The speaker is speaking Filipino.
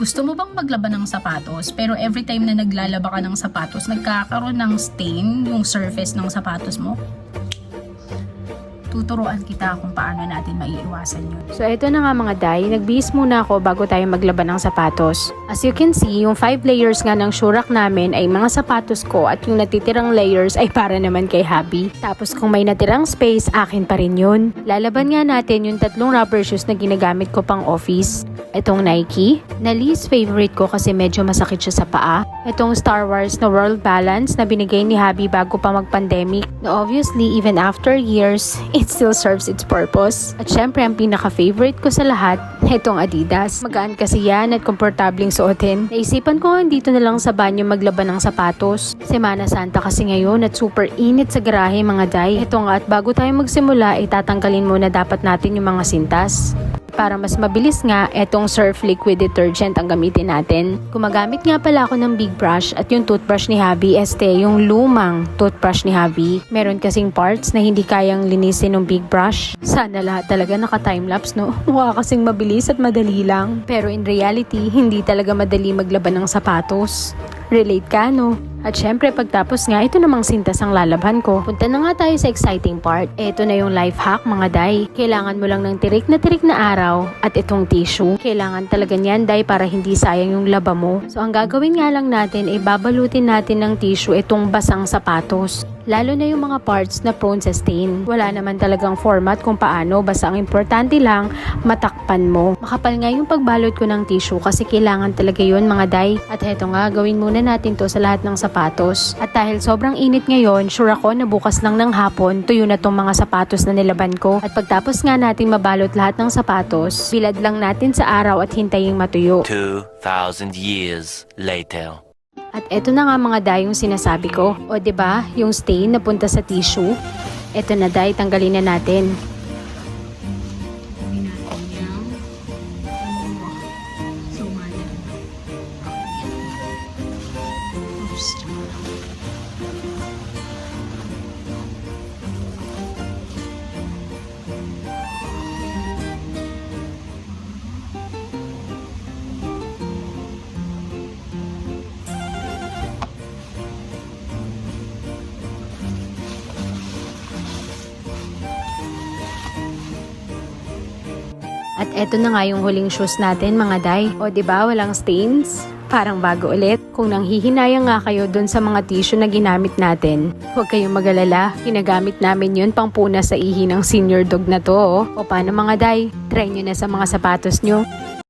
Gusto mo bang maglaban ng sapatos pero every time na naglalaba ka ng sapatos nagkakaroon ng stain yung surface ng sapatos mo? Tuturuan kita kung paano natin maiiwasan yun. So eto na nga mga day, nagbihis muna ako bago tayo maglaban ng sapatos. As you can see, yung 5 layers nga ng shurak namin ay mga sapatos ko at yung natitirang layers ay para naman kay hubby. Tapos kung may natirang space, akin pa rin yun. Lalaban nga natin yung 3 rubber shoes na ginagamit ko pang office. Itong Nike, na least favorite ko kasi medyo masakit siya sa paa. Itong Star Wars na World Balance na binigay ni hubby bago pa mag-pandemic. Na obviously, even after years, it still serves its purpose. At syempre, ang pinaka-favorite ko sa lahat, itong Adidas. Magaan kasi yan at komportabling suotin. Naisipan ko nga dito na lang sa banyo maglaban ng sapatos. Semana Santa kasi ngayon at super init sa garahe mga day. Ito nga at bago tayo magsimula, itatanggalin muna dapat natin yung mga sintas. Para mas mabilis nga, etong Surf Liquid Detergent ang gamitin natin. Gumagamit nga pala ako ng big brush at yung toothbrush ni hubby, yung lumang toothbrush ni hubby. Meron kasing parts na hindi kayang linisin ng big brush. Sana lahat talaga naka-timelapse, no? Mukha kasing mabilis at madali lang. Pero in reality, hindi talaga madali maglaban ng sapatos. Relate ka, no? At syempre, pagtapos nga, ito namang sintas ang lalabhan ko. Punta na nga tayo sa exciting part. Ito na yung life hack, mga day. Kailangan mo lang ng tirik na araw at itong tissue. Kailangan talaga niyan, day, para hindi sayang yung laba mo. So, ang gagawin nga lang natin ay babalutin natin ng tissue itong basang sapatos. Lalo na yung mga parts na prone sa stain. Wala naman talagang format kung paano, basta ang importante lang, matakpan mo. Makapal nga yung pagbalot ko ng tissue kasi kailangan talaga yun mga day. At heto nga, gawin muna natin to sa lahat ng sapatos. At dahil sobrang init ngayon, sure ako na bukas lang ng hapon, tuyo na tong mga sapatos na nilaban ko. At pagtapos nga natin mabalot lahat ng sapatos, bilad lang natin sa araw at hintayin matuyo. 2,000 years later. At eto na nga mga day yung sinasabi ko. O 'di ba, yung stain na punta sa tissue. Eto na day, tanggalin na natin. Gawin natin yung sumali. Oops. At eto na nga yung huling shoes natin mga day. O 'di ba, walang stains? Parang bago ulit. Kung nanghihinayang nga kayo dun sa mga tissue na ginamit natin, huwag kayong mag-alala. Ginagamit namin yun pang puna sa ihi ng senior dog na to. O paano mga day? Try nyo na sa mga sapatos nyo.